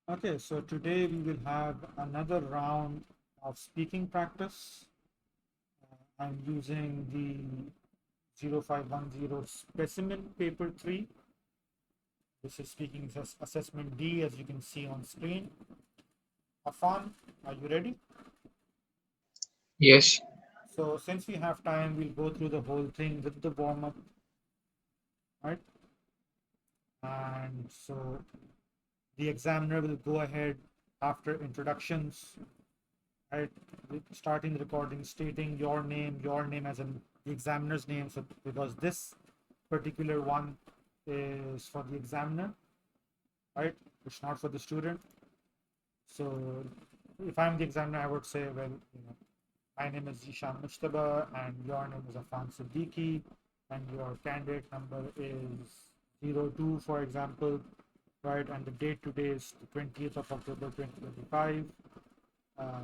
Okay, so today we will have another round of speaking practice. I'm using the 0510 Specimen Paper 3. This is speaking assessment D, as you can see on screen. Afan, are you ready? Yes, So since we have time, we'll go through the whole thing with the warm-up, right? And so the examiner will go ahead after introductions, right? Starting the recording, stating your name as in the examiner's name. So because this particular one is for the examiner, right? It's not for the student. So if I'm the examiner, I would say, well, my name is Zishan Mujtaba and your name is Afan Siddiqui and your candidate number is 02, for example, right? And the date today is the 20th of October 2025.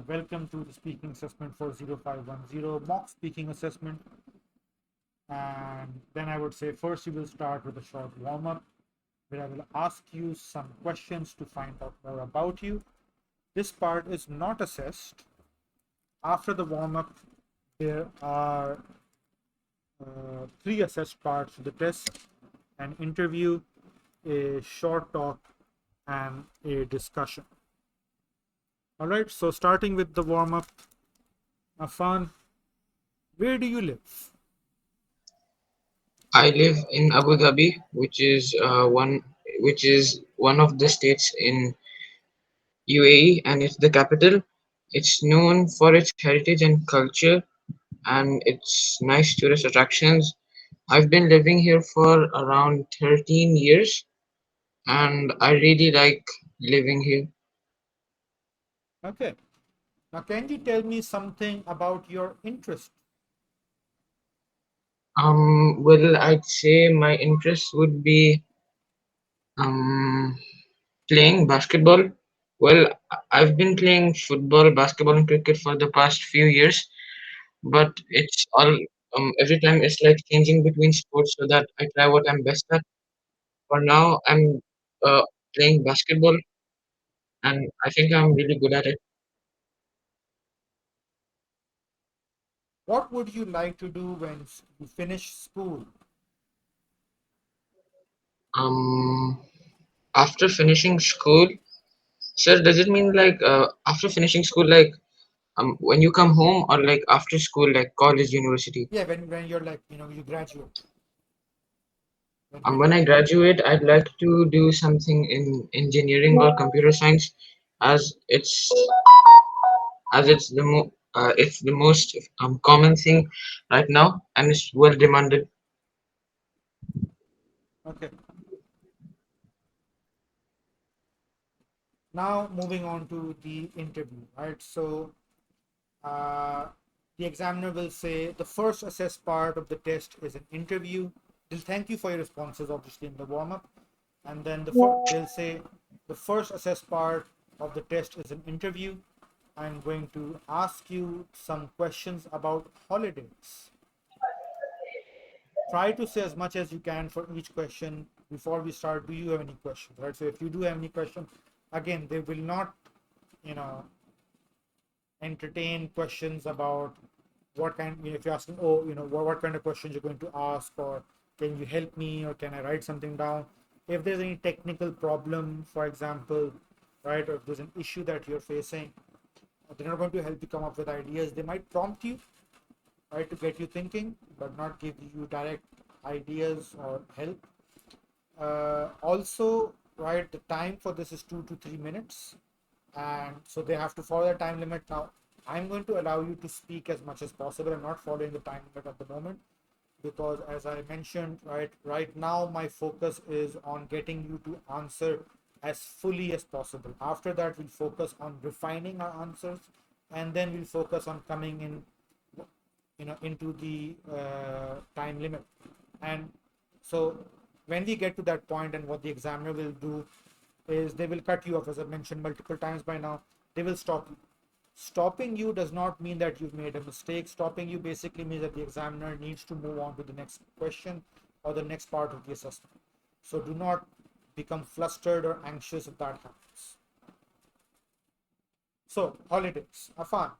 Welcome to the speaking assessment for 0510 mock speaking assessment. And then I would say first you will start with a short warm up where I will ask you some questions to find out more about you. This part is not assessed. After the warm up, there are three assessed parts of the test: an interview, a short talk, and a discussion. All right, so starting with the warm up, Afan, where do you live? I live in Abu Dhabi, which is one of the states in UAE, and it's the capital. It's known for its heritage and culture, and its nice tourist attractions. I've been living here for around 13 years, and I really like living here. Okay, now can you tell me something about your interest? Well, I'd say my interest would be um playing basketball. Well, I've been playing football, basketball, and cricket for the past few years, but it's all every time it's like changing between sports so that I try what I'm best at. For now, I'm uh, playing basketball, and I think I'm really good at it. What would you like to do when you finish school? Um, After finishing school, sir, does it mean like after finishing school, like when you come home, or like after school, like college, university? Yeah, when you're like, you graduate. When When you're I graduate, I'd like to do something in engineering or computer science, as it's the most common thing right now, and it's well demanded. okay. Now moving on to the interview, right? So uh, the examiner will say the first assessed part of the test is an interview. They'll thank you for your responses, obviously, in the warm up, and then they'll say the first assessed part of the test is an interview. I'm going to ask you some questions about holidays. Try to say as much as you can for each question before we start. Do you have any questions, right? So if you do have any questions, again, they will not, you know entertain questions about what kind, if you're asking, oh, what kind of questions you're going to ask, or can you help me, or can I write something down. If there's any technical problem, for example, right, or if there's an issue that you're facing, they're not going to help you come up with ideas. They might prompt you, right, to get you thinking, but not give you direct ideas or help. Also, right, the time for this is 2 to 3 minutes, and so they have to follow the time limit. Now, I'm going to allow you to speak as much as possible. I'm not following the time limit at the moment because, as I mentioned, right now my focus is on getting you to answer as fully as possible. After that, we'll focus on refining our answers, and then we'll focus on coming in, into the time limit. And so when we get to that point, and what the examiner will do is they will cut you off, as I mentioned multiple times by now. They will stop you. Stopping you does not mean that you've made a mistake. Stopping you basically means that the examiner needs to move on to the next question or the next part of the assessment. So do not become flustered or anxious if that happens. So, holidays, Afan,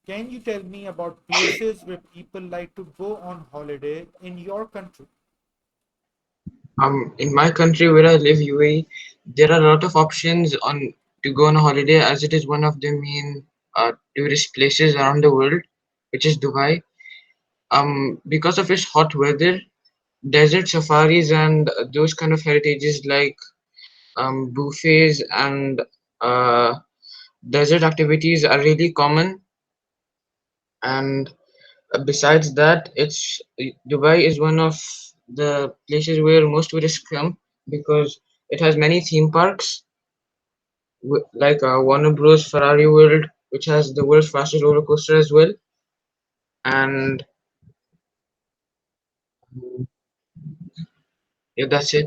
can you tell me about places where people like to go on holiday in your country? In my country where I live, UAE, there are a lot of options on to go on a holiday as it is one of the main tourist places around the world, which is Dubai. Because of its hot weather, desert safaris and those kind of heritages like buffets and uh, desert activities are really common. And besides that, it's Dubai is one of the places where most tourists come because it has many theme parks like Warner Bros. Ferrari World, which has the world's fastest roller coaster as well, and yeah, that's it.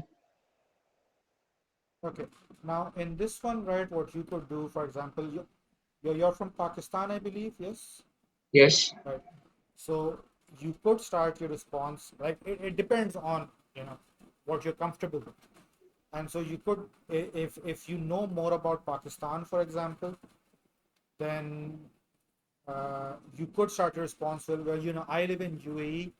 Okay. Now, in this one, right, what you could do, for example, you're from Pakistan, I believe, yes? Yes. Right. So you could start your response, right? It depends on, you know, what you're comfortable with. And so you could, if you know more about Pakistan, for example, then you could start your response with, well, you know, I live in UAE,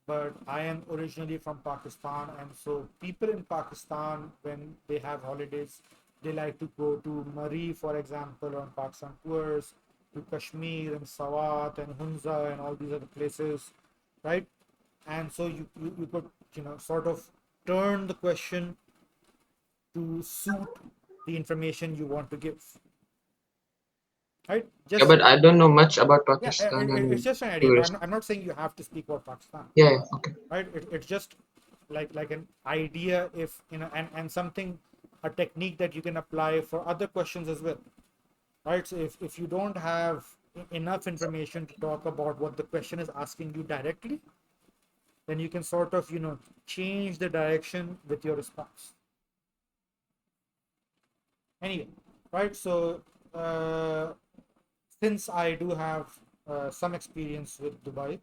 but I am originally from Pakistan. And so people in Pakistan, when they have holidays, they like to go to Mari, for example, on Pakistan tours, to Kashmir and Sawat and Hunza and all these other places, right? And so you could, you know, sort of turn the question to suit the information you want to give, right? Yeah, Just but I don't know much about yeah, Pakistan it's and just an idea. tourists. I'm not saying you have to speak about Pakistan, Yeah, yeah, okay. right? It's just like an idea, if you know, and something, a technique that you can apply for other questions as well, right? So if you don't have enough information to talk about what the question is asking you directly, then you can sort of, you know, change the direction with your response. Anyway, right? So uh, since I do have some experience with Dubai,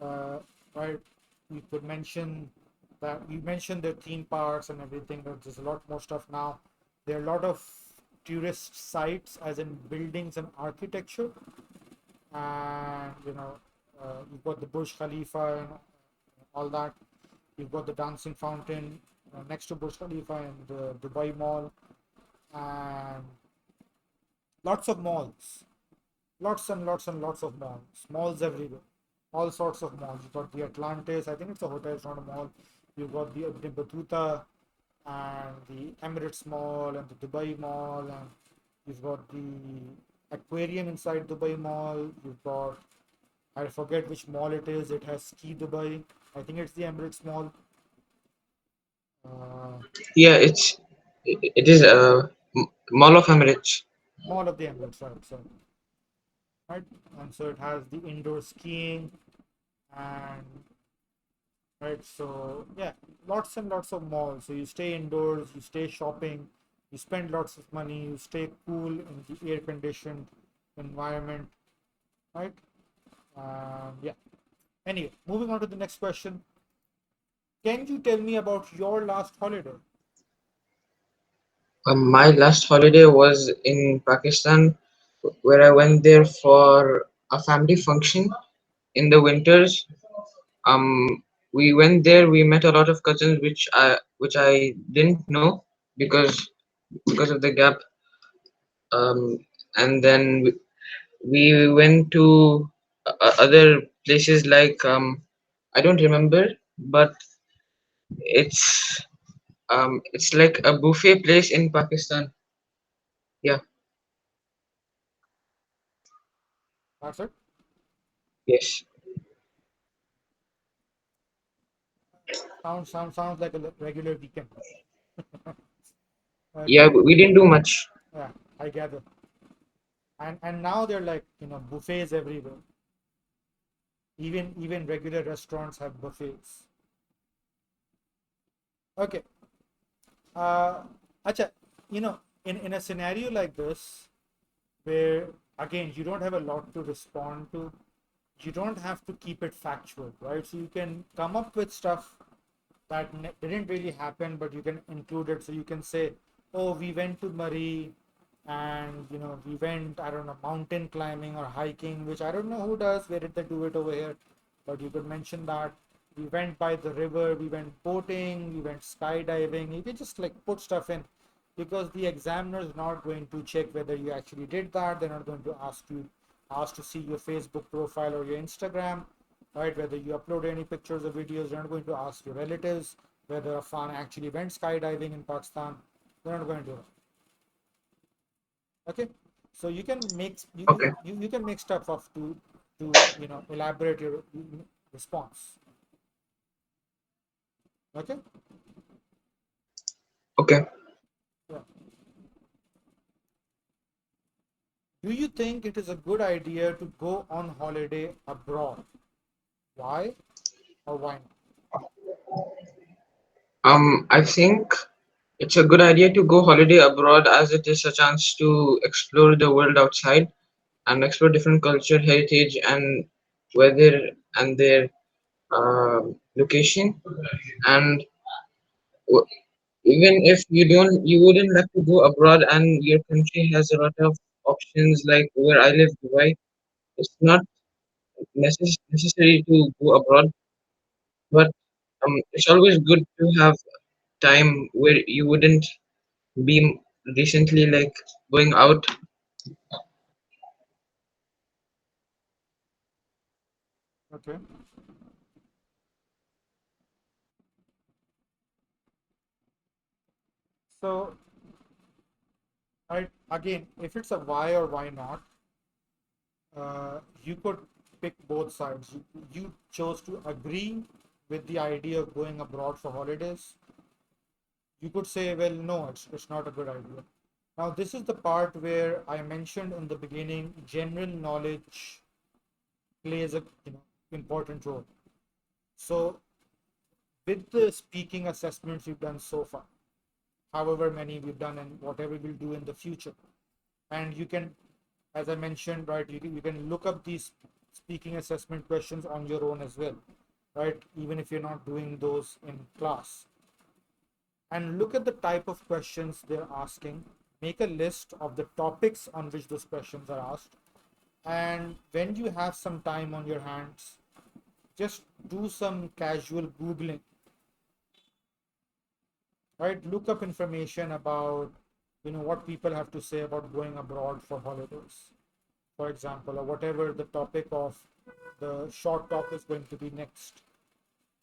uh, right? You could mention that you mentioned the theme parks and everything, but there's a lot more stuff now. There are a lot of tourist sites, as in buildings and architecture, and you know, you've got the Burj Khalifa and all that. You've got the dancing fountain next to Burj Khalifa and the Dubai Mall, and lots of malls, lots and lots and lots of malls, malls everywhere, all sorts of malls. You've got the Atlantis, I think it's a hotel, it's not a mall. You've got the Ibn Battuta and the Emirates Mall and the Dubai Mall, and you've got the aquarium inside Dubai Mall. You've got, I forget which mall it is. It has Ski Dubai. I think it's the Emirates Mall. Uh, Yeah, it is a Mall of Emirates. Mall of the Emirates, right? So, right, and so it has the indoor skiing and right. So yeah, lots and lots of malls. So you stay indoors, you stay shopping, you spend lots of money, you stay cool in the air conditioned environment, right? Yeah. Anyway, moving on to the next question. Can you tell me about your last holiday? My last holiday was in Pakistan, where I went there for a family function in the winters. Um, we went there. We met a lot of cousins, which I didn't know because because of the gap. Um, and then we went to other places like I don't remember, but it's like a buffet place in Pakistan. Yeah. That's it. Yes. Sounds like a regular weekend. Yeah, Okay. we didn't do much. Yeah, I gather. And now they're like, you know, buffets everywhere. Even regular restaurants have buffets. Okay. Uh, Acha, you know, in a scenario like this, where again you don't have a lot to respond to, you don't have to keep it factual, right? So you can come up with stuff that didn't really happen, but you can include it. So you can say, "Oh, we went to Murray, and we went, I don't know, mountain climbing or hiking, which I don't know who does, where did they do it over here, but you could mention that. We went by the river, we went boating, we went skydiving. You can just like put stuff in, because the examiner is not going to check whether you actually did that. They're not going to ask to see your Facebook profile or your Instagram, right? Whether you upload any pictures or videos. They're not going to ask your relatives whether a fan actually went skydiving in Pakistan. They're not going to do that. Okay, so you can make Okay. you can make stuff up to elaborate your response. Okay. Okay. Yeah. Do you think it is a good idea to go on holiday abroad? Why or why not? I think it's a good idea to go holiday abroad as it is a chance to explore the world outside and explore different culture, heritage, and weather and their location. And w- even if you wouldn't like to go abroad, and your country has a lot of options, like where I live, Dubai. It's not necessary to go abroad, but it's always good to have time where you wouldn't be recently like going out. Okay. So I again, if it's a why or why not, you could pick both sides. You chose to agree with the idea of going abroad for holidays. You could say, well, no, it's not a good idea. Now, this is the part where I mentioned in the beginning, general knowledge plays a important role. So, with the speaking assessments we've done so far, however many we've done and whatever we'll do in the future, and you can, as I mentioned, right, you can look up these speaking assessment questions on your own as well, right? Even if you're not doing those in class, and look at the type of questions they're asking. Make a list of the topics on which those questions are asked. And when you have some time on your hands, just do some casual Googling, right? Look up information about, what people have to say about going abroad for holidays, for example, or whatever the topic of the short talk is going to be next.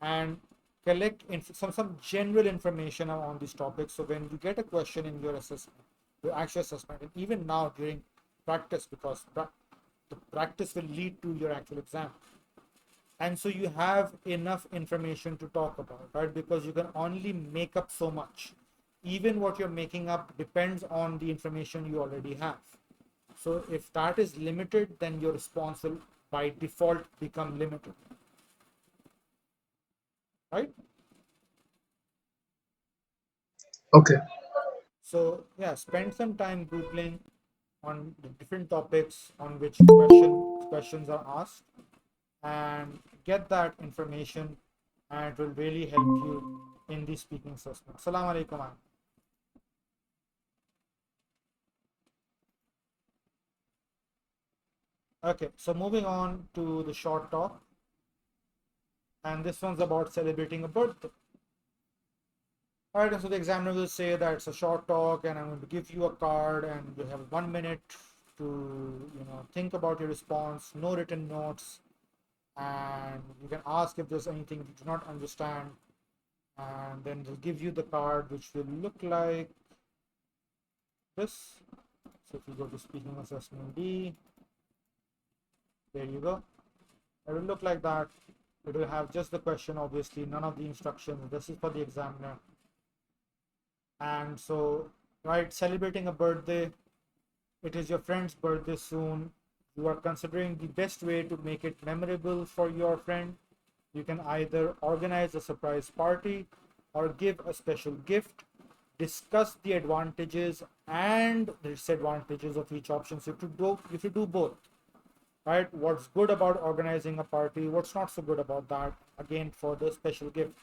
And collect some general information on these topics. So when you get a question in your assessment, your actual assessment, and even now during practice, because the practice will lead to your actual exam, and so you have enough information to talk about, right? Because you can only make up so much. Even what you're making up depends on the information you already have. So if that is limited, then your response will by default become limited, right? Okay. So yeah, spend some time googling on the different topics on which questions are asked, and get that information, and it will really help you in the speaking assessment. Assalamu alaikum. Okay, so moving on to the short talk, and this one's about celebrating a birthday. All right, and so the examiner will say that it's a short talk, and I'm going to give you a card, and you have 1 minute to think about your response. No written notes, and you can ask if there's anything you do not understand, and then they'll give you the card, which will look like this. So if you go to speaking assessment D, there you go. It will look like that. It will have just the question, obviously, none of the instructions. This is for the examiner. And so, right, celebrating a birthday, it is your friend's birthday soon. You are considering the best way to make it memorable for your friend. You can either organize a surprise party or give a special gift. Discuss the advantages and disadvantages of each option. So if you do both, right? What's good about organizing a party? What's not so good about that? Again, for the special gift.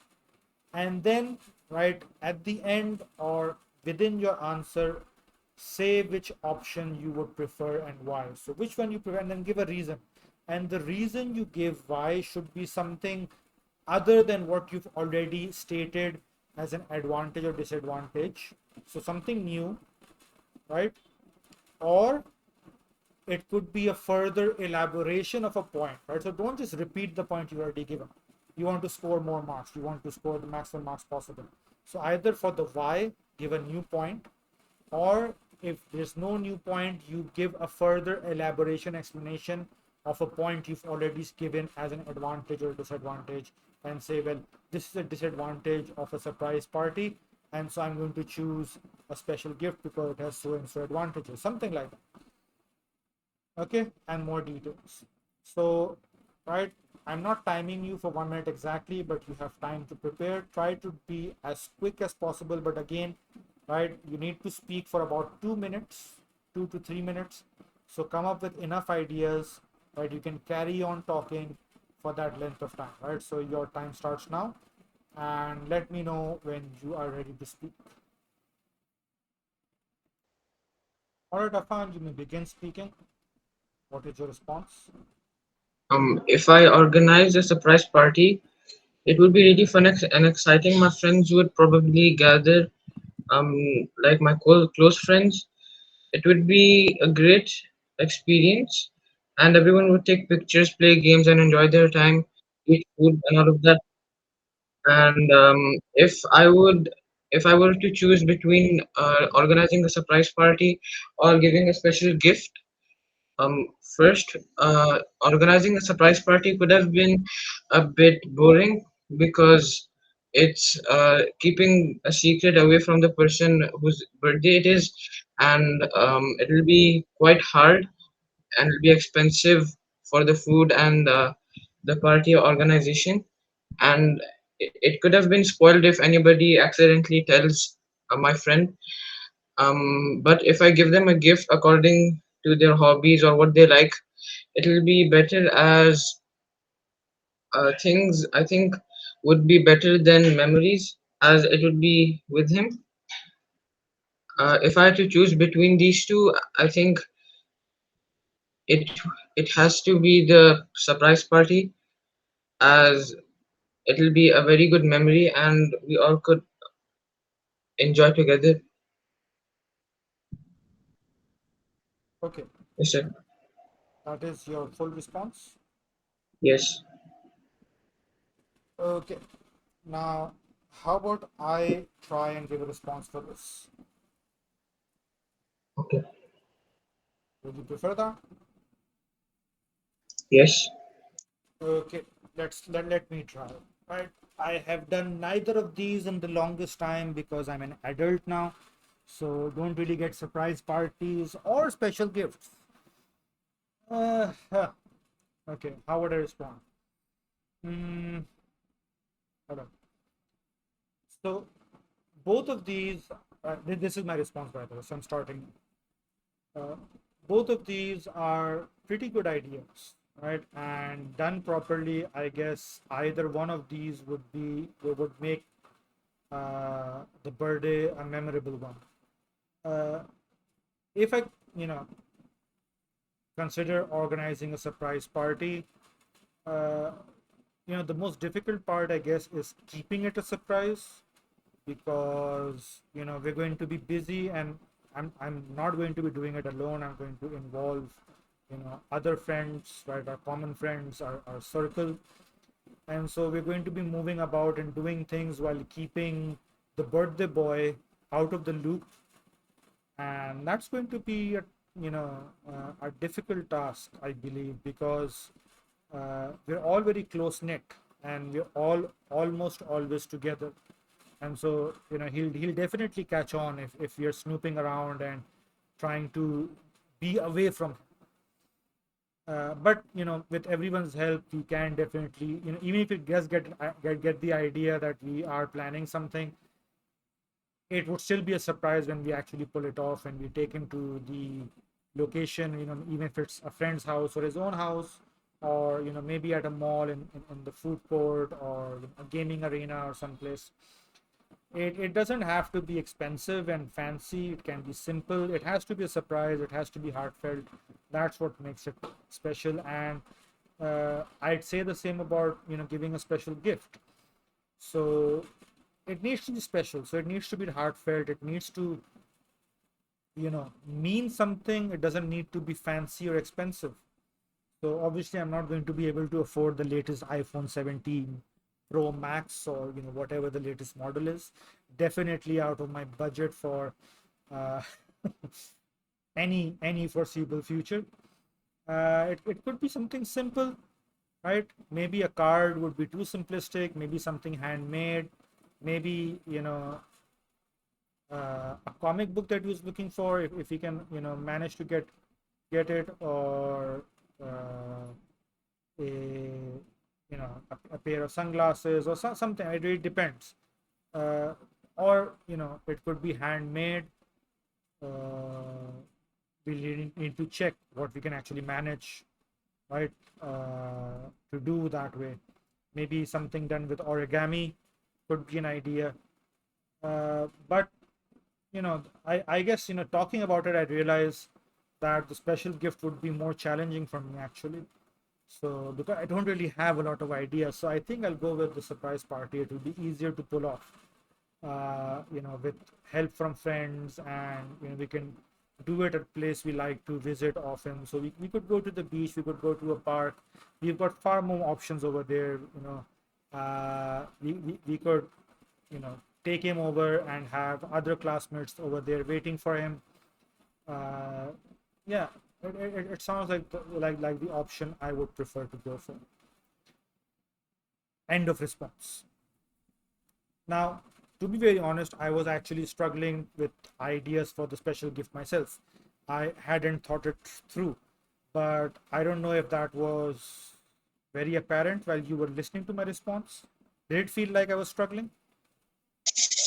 And then, right at the end or within your answer, say which option you would prefer and why. So which one you prefer, and then give a reason. And the reason you give why should be something other than what you've already stated as an advantage or disadvantage. So something new, right? Or it could be a further elaboration of a point, right? So don't just repeat the point you already given. You want to score more marks. You want to score the maximum marks possible. So either for the why, give a new point, or if there's no new point, you give a further elaboration explanation of a point you've already given as an advantage or disadvantage, and say, well, this is a disadvantage of a surprise party, and so I'm going to choose a special gift because it has so and so advantages, something like that. Okay, and more details. So, right, I'm not timing you for 1 minute exactly, but you have time to prepare. Try to be as quick as possible, but again, right, you need to speak for about 2 minutes, 2 to 3 minutes. So come up with enough ideas, right? You can carry on talking for that length of time, right? So your time starts now, and let me know when you are ready to speak. All right, Afan, you may begin speaking. What is your response? If I organized a surprise party, it would be really fun and exciting. My friends would probably gather, like my close friends. It would be a great experience, and everyone would take pictures, play games, and enjoy their time, eat food, and all of that. And if I were to choose between organizing a surprise party or giving a special gift, um, first, organizing a surprise party could have been a bit boring because it's keeping a secret away from the person whose birthday it is, and it will be quite hard and it'll be expensive for the food and the party organization. And it could have been spoiled if anybody accidentally tells my friend. But if I give them a gift according to their hobbies or what they like, it will be better as things I think would be better than memories as it would be with him. If I had to choose between these two, I think it it has to be the surprise party as it will be a very good memory and we all could enjoy together. Okay, Yes, sir. that is your full response. Yes. Okay, now how about I try and give a response for this? Okay. Would you prefer that? Yes. Okay, let me try. Right, I have done neither of these in the longest time because I'm an adult now, so don't really get surprise parties or special gifts. Huh. Okay, how would I respond? Hmm. Hold on. So both of these, this is my response by the way. So I'm starting. Uh, both of these are pretty good ideas, right? And done properly, I guess either one of these would make the birthday a memorable one. Uh, if I, you know, consider organizing a surprise party, uh, the most difficult part, I guess, is keeping it a surprise because we're going to be busy, and I'm not going to be doing it alone. I'm going to involve other friends, right, our common friends, our circle, and so we're going to be moving about and doing things while keeping the birthday boy out of the loop, and that's going to be a difficult task, I believe, because we're all very close knit, and we're all almost always together, and so he'll definitely catch on if you're snooping around and trying to be away from him. But with everyone's help, we can definitely, even if it does get the idea that we are planning something, it would still be a surprise when we actually pull it off and we take him to the location, even if it's a friend's house or his own house, or maybe at a mall in the food court, or a gaming arena or someplace. it doesn't have to be expensive and fancy. It can be simple. It has to be a surprise. It has to be heartfelt. That's what makes it special. And I'd say the same about giving a special gift. So it needs to be special. So it needs to be heartfelt. It needs to mean something. It doesn't need to be fancy or expensive. So obviously, I'm not going to be able to afford the latest iPhone 17 Pro Max or whatever the latest model is. Definitely out of my budget for uh, any foreseeable future. It could be something simple, right? Maybe a card would be too simplistic. Maybe something handmade. Maybe a comic book that he was looking for. If he can manage to get it, or a a pair of sunglasses or something. It really depends. uh, or it could be handmade. We need to check what we can actually manage, right, to do that way. Maybe something done with origami could be an idea. But I guess talking about it, I realize that the special gift would be more challenging for me actually. So because I don't really have a lot of ideas, so I think I'll go with the surprise party. It will be easier to pull off, with help from friends, and we can do it at a place we like to visit often. So we could go to the beach, we could go to a park. We've got far more options over there. We could take him over and have other classmates over there waiting for him. uh, yeah, it sounds like like the option I would prefer to go for. End of response. Now, to be very honest, I was actually struggling with ideas for the special gift myself. I hadn't thought it through, but I don't know if that was very apparent while you were listening to my response. Did it feel like I was struggling?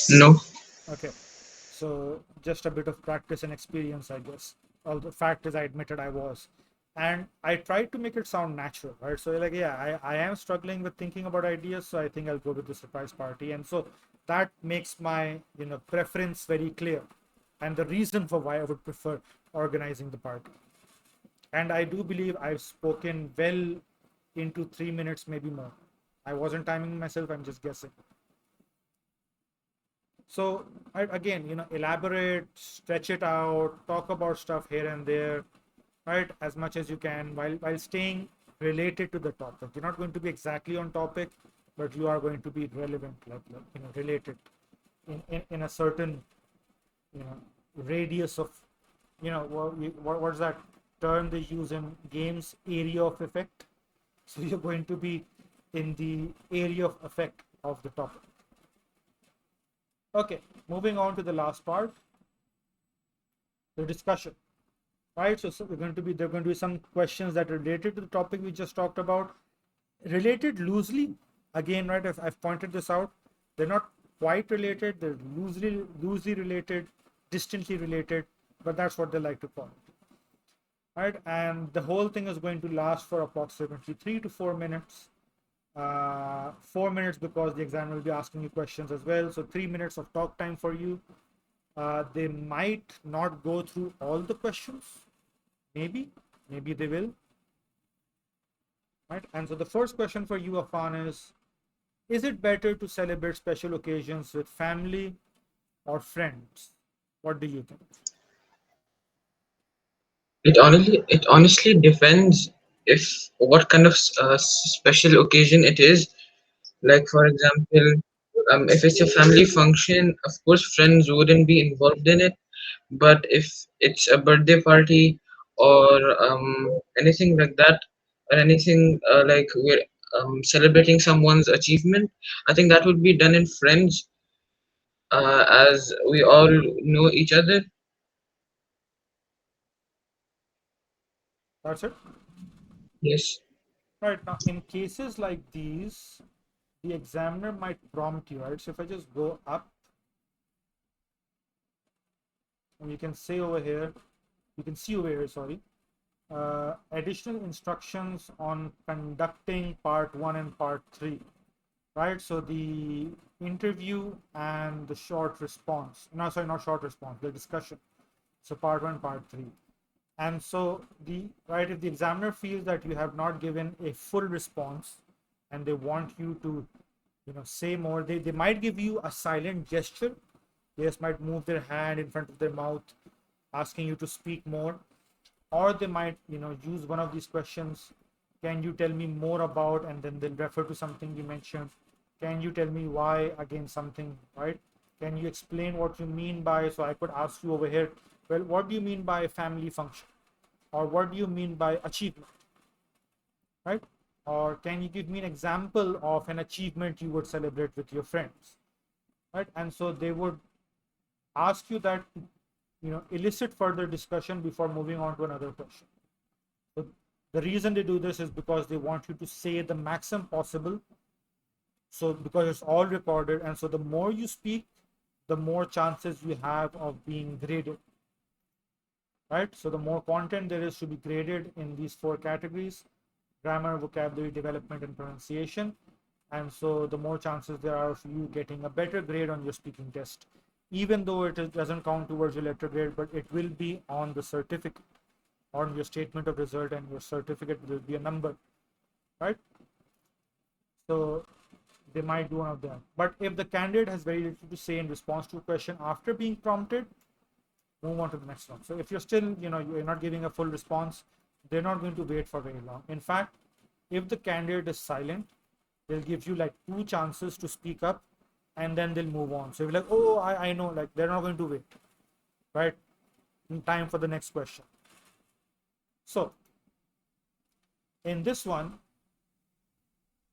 No. Okay. So just a bit of practice and experience, I guess. All the fact is, I admitted I was, and I tried to make it sound natural, right? So like, yeah, I am struggling with thinking about ideas, so I think I'll go with the surprise party, and so that makes my preference very clear, and the reason for why I would prefer organizing the party. And I do believe I've spoken well into 3 minutes, maybe more. I wasn't timing myself. I'm just guessing. So again, elaborate, stretch it out, talk about stuff here and there, right, as much as you can, while staying related to the topic. You're not going to be exactly on topic, but you are going to be relevant, like related in a certain radius of what's that term they use in games? Area of effect. So you're going to be in the area of effect of the topic. Okay, moving on to the last part, the discussion. Right, so there are going to be some questions that are related to the topic we just talked about, related loosely. Again, right, I've pointed this out. They're not quite related. They're loosely related, distantly related, but that's what they like to call it. Right, and the whole thing is going to last for approximately 3 to 4 minutes. 4 minutes because the examiner will be asking you questions as well. So 3 minutes of talk time for you. They might not go through all the questions. Maybe they will. Right. And so the first question for you, Afan, is it better to celebrate special occasions with family or friends? What do you think? It honestly depends if what kind of special occasion it is. Like for example, if it's a family function, of course friends wouldn't be involved in it. But if it's a birthday party or anything like that, or anything like we're celebrating someone's achievement, I think that would be done in friends, as we all know each other. That's it. Yes. Right, now in cases like these, the examiner might prompt you, right? So if I just go up, and you can say over here, you can see over here, sorry, additional instructions on conducting part 1 and part 3, right? So the interview and the short response, no, sorry, not short response, the discussion. So part one, part three. And so the right, if the examiner feels that you have not given a full response and they want you to, say more, they might give you a silent gesture. They just might move their hand in front of their mouth, asking you to speak more. Or they might, use one of these questions. Can you tell me more about, and then they'll refer to something you mentioned. Can you tell me why, again something, right? Can you explain what you mean by, so I could ask you over here, well, what do you mean by family function? Or what do you mean by achievement, right? Or can you give me an example of an achievement you would celebrate with your friends, right? And so they would ask you that, elicit further discussion before moving on to another question. So the reason they do this is because they want you to say the maximum possible. So because it's all recorded, and so the more you speak, the more chances you have of being graded, right? So the more content there is to be graded in these four categories: grammar, vocabulary development, and pronunciation. And so the more chances there are of you getting a better grade on your speaking test, even though doesn't count towards your letter grade, but it will be on the certificate, on your statement of result, and your certificate will be a number, right? So they might do one of them. But if the candidate has very little to say in response to a question after being prompted, move on to the next one. So if you're still, you're not giving a full response, they're not going to wait for very long. In fact, if the candidate is silent, they'll give you like two chances to speak up, and then they'll move on. So you're like, oh, I know, like they're not going to wait, right? In time for the next question. So in this one,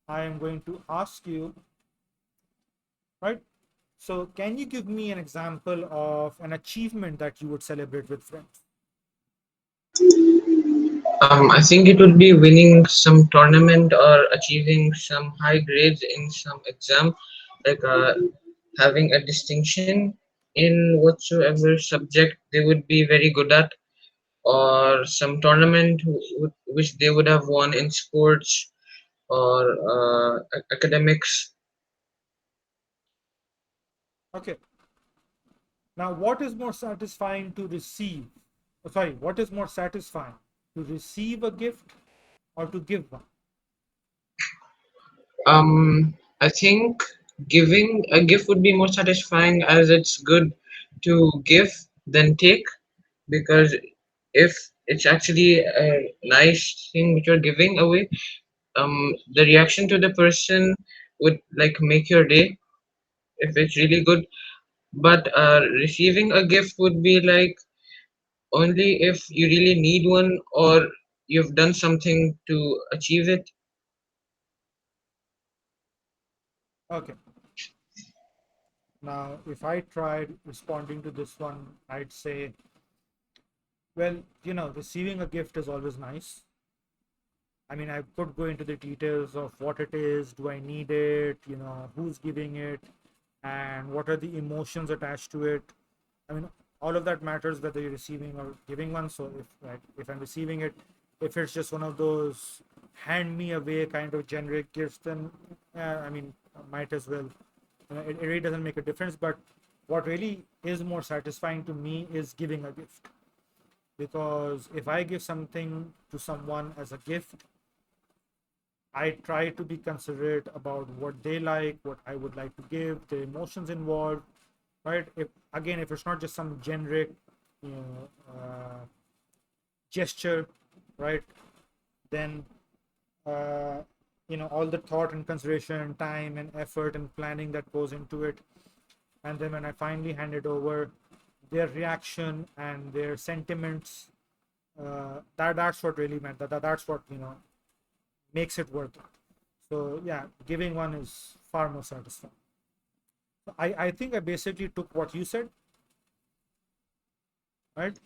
I am going to ask you, right? So can you give me an example of an achievement that you would celebrate with friends? I think it would be winning some tournament or achieving some high grades in some exam, like having a distinction in whatsoever subject they would be very good at, or some tournament which they would have won in sports or academics. Okay. Now, what is more satisfying to receive? Sorry, what is more satisfying, to receive a gift or to give one? I think giving a gift would be more satisfying, as it's good to give than take, because if it's actually a nice thing which you're giving away, the reaction to the person would like make your day if it's really good. But receiving a gift would be like only if you really need one or you've done something to achieve it. Okay. Now, if I tried responding to this one, I'd say, well, receiving a gift is always nice. I mean, I could go into the details of what it is, do I need it, who's giving it, and what are the emotions attached to it. I mean, all of that matters whether you're receiving or giving one. So if I'm receiving it, if it's just one of those hand me away kind of generic gifts, then I mean, might as well. It really doesn't make a difference. But what really is more satisfying to me is giving a gift, because if I give something to someone as a gift, I try to be considerate about what they like, what I would like to give, the emotions involved, right? If it's not just some generic, you know, gesture, right? Then, uh, all the thought and consideration and time and effort and planning that goes into it, and then when I finally hand it over, their reaction and their sentiments, that's what really meant. That's what makes it worth it. So yeah, giving one is far more satisfying. I think I basically took what you said, right?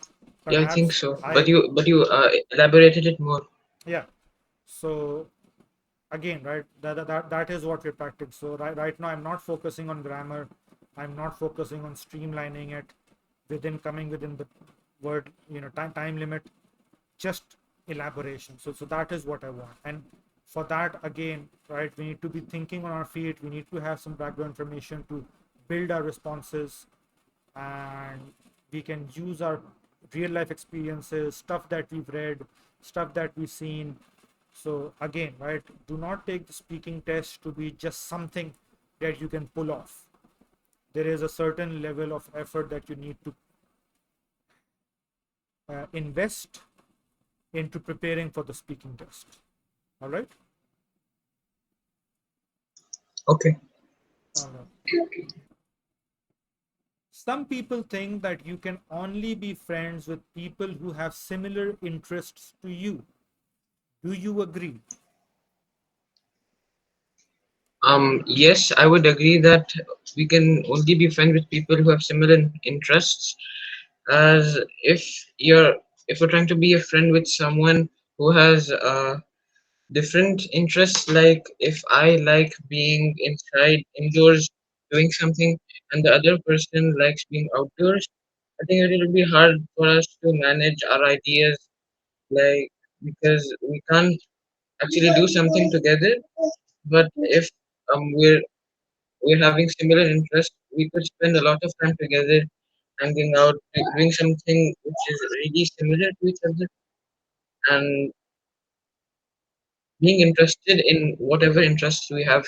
Yeah, I think Perhaps so. But I you elaborated it more. yeah. So again, right, that is what we're practicing. So right now I'm not focusing on grammar. I'm not focusing on streamlining it coming within the time limit, just elaboration. So that is what I want. And For that, again, right, we need to be thinking on our feet. We need to have some background information to build our responses, and we can use our real life experiences, stuff that we've read, stuff that we've seen. So again, right, do not take the speaking test to be just something that you can pull off. There is a certain level of effort that you need to invest into preparing for the speaking test. All right. Okay. All right. Some people think that you can only be friends with people who have similar interests to you. Do you agree? Yes, I would agree that we can only be friends with people who have similar interests. As if we're trying to be a friend with someone who has different interests, like if I like being inside indoors doing something and the other person likes being outdoors, I think it will be hard for us to manage our ideas, like because we can't actually do something together. But if we're having similar interests, we could spend a lot of time together, hanging out, doing something which is really similar to each other, and being interested in whatever interests we have.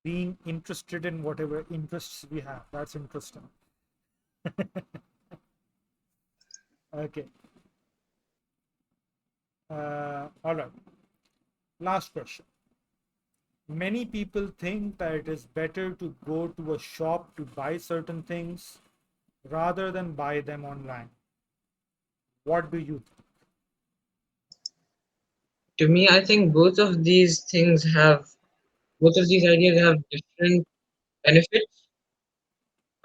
Being interested in whatever interests we have. That's interesting. Okay. All right. Last question. Many people think that it is better to go to a shop to buy certain things rather than buy them online. What do you think? To me, I think both of these ideas have different benefits.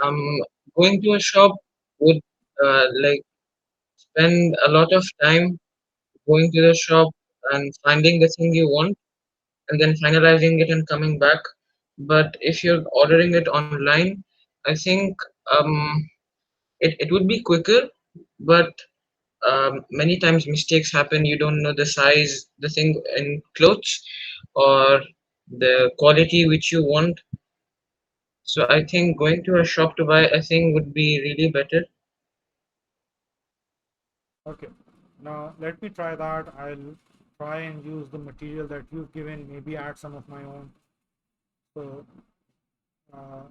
Um, Going to a shop would like spend a lot of time going to the shop and finding the thing you want and then finalizing it and coming back. But if you're ordering it online, I think it would be quicker, but many times mistakes happen. You don't know the size, the thing in clothes, or the quality which you want. So I think going to a shop to buy a thing would be really better. Okay. Now let me try that. I'll try and use the material that you've given, maybe add some of my own. So, uh,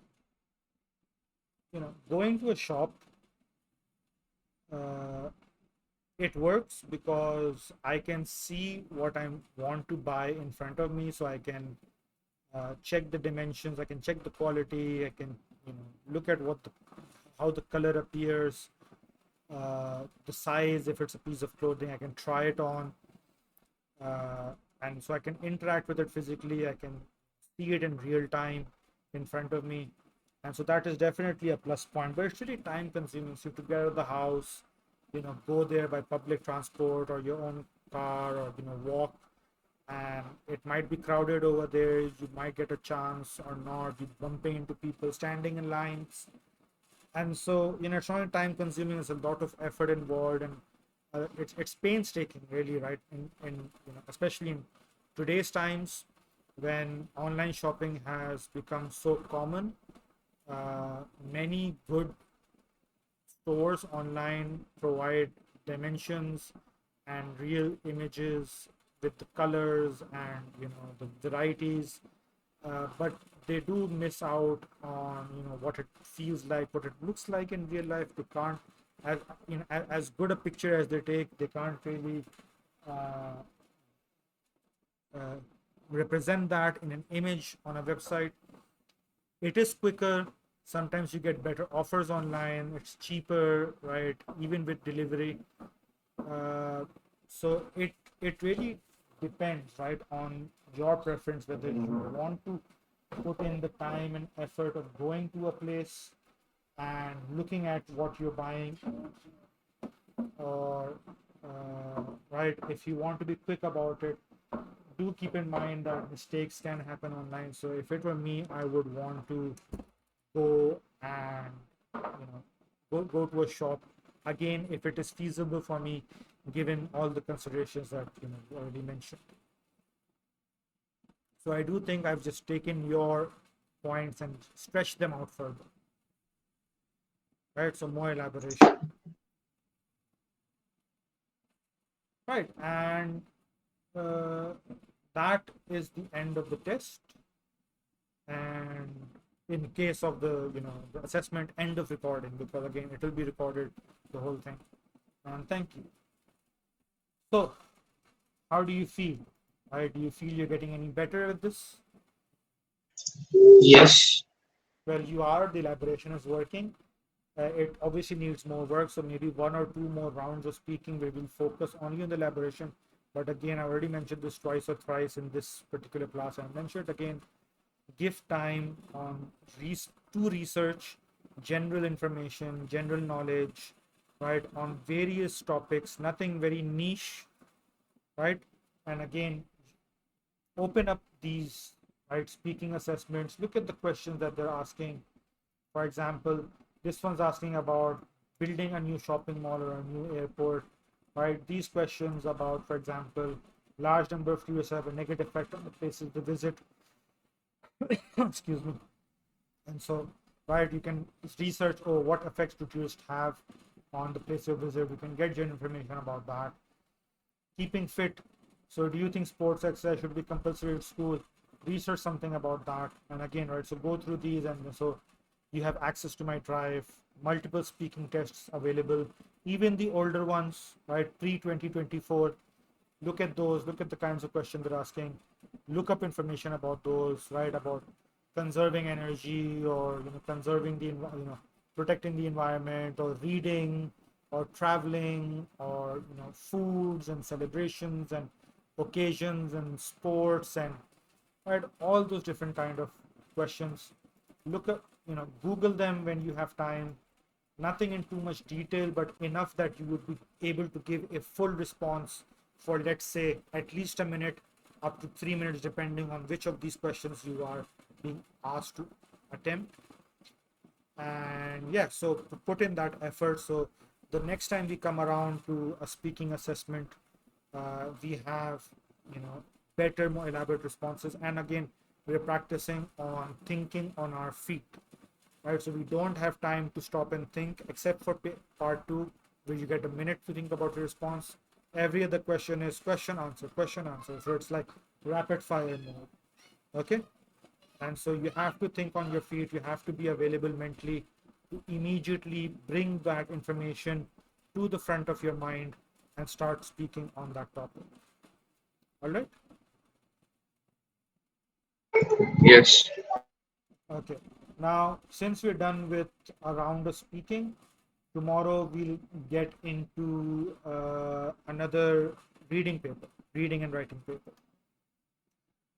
going to a shop, uh, it works because I can see what I want to buy in front of me, so I can check the dimensions, I can check the quality, I can look at how the color appears, the size. If it's a piece of clothing, I can try it on, and so I can interact with it physically. I can see it in real time in front of me, and so that is definitely a plus point. But it's really time consuming. So to get out of the house, go there by public transport or your own car, or walk, and it might be crowded over there. You might get a chance or not. You bumping into people standing in lines, and so it's not time consuming. There's a lot of effort involved, and it's painstaking, really, right? In especially in today's times, when online shopping has become so common, many good stores online provide dimensions and real images with the colors and the varieties, but they do miss out on what it feels like, what it looks like in real life. They can't, as as good a picture as they take, they can't really uh, uh, represent that in an image on a website. It is quicker. Sometimes you get better offers online. It's cheaper, right? Even with delivery. Uh, so it really depends, right, on your preference, whether you want to put in the time and effort of going to a place and looking at what you're buying, or right, if you want to be quick about it. Do keep in mind that mistakes can happen online. So if it were me, I would want to go and go to a shop again, if it is feasible for me, given all the considerations that you already mentioned. So I do think I've just taken your points and stretched them out further, right? So more elaboration, right? And uh, that is the end of the test. And in case of the assessment, end of recording, because again, it will be recorded, the whole thing. And thank you. So, how do you feel? Right? Do you feel you're getting any better with this? Yes. Well, you are. The elaboration is working. It obviously needs more work, so maybe one or two more rounds of speaking where we'll focus only on the elaboration. But again, I already mentioned this twice or thrice in this particular class. I mentioned it again. Give time on to research general information, general knowledge, right, on various topics, nothing very niche, right? And again, open up these, right, speaking assessments. Look at the questions that they're asking. For example, this one's asking about building a new shopping mall or a new airport, right? These questions about, for example, large number of tourists have a negative effect on the places to visit. Excuse me. And so, right, you can research, oh, what effects do tourists have on the place you visit. You can get general information about that. Keeping fit. So, do you think sports exercise should be compulsory at school? Research something about that. And again, right, so go through these, and so you have access to my drive, multiple speaking tests available, even the older ones, right, pre 2024. Look at those, look at the kinds of questions they're asking, look up information about those, right, about conserving energy, or conserving the protecting the environment, or reading, or traveling, or foods and celebrations and occasions and sports, and right, all those different kind of questions. Look up, Google them when you have time. Nothing in too much detail, but enough that you would be able to give a full response for, let's say, at least a minute up to 3 minutes, depending on which of these questions you are being asked to attempt. And yeah, so to put in that effort, so the next time we come around to a speaking assessment, we have better, more elaborate responses. And again, we're practicing on thinking on our feet, right? So we don't have time to stop and think, except for part two, where you get a minute to think about your response. Every other question is question answer, question answer. So it's like rapid fire mode. Okay. And so you have to think on your feet. You have to be available mentally to immediately bring that information to the front of your mind and start speaking on that topic. All right. Yes. Okay. Now, since we're done with a round of speaking, tomorrow we'll get into another reading paper, reading and writing paper.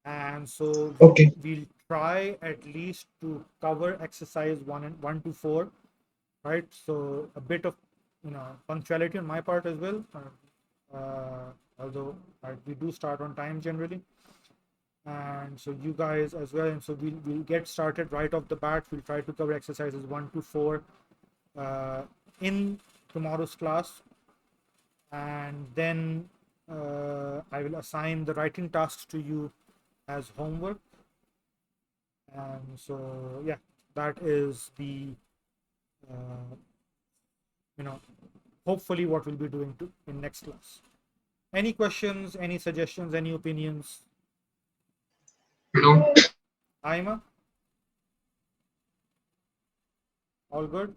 And so Okay. we'll try at least to cover exercise 1 to 4, right? So a bit of punctuality on my part as well, although we do start on time generally, and so you guys as well. And so we'll get started right off the bat. We'll try to cover exercises 1 to 4 uh, in tomorrow's class, and then I will assign the writing tasks to you as homework. And so yeah, that is the uh, you know hopefully what we'll be doing in next class. Any questions, any suggestions, any opinions? No. Aima, all good?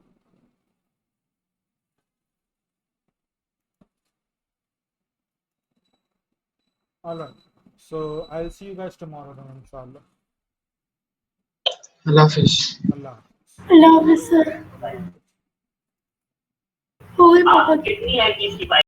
All right. So I'll see you guys tomorrow then, inshallah. Allah Hafiz. Allah Hafiz. Allah Officer. Allah Hafiz. Who will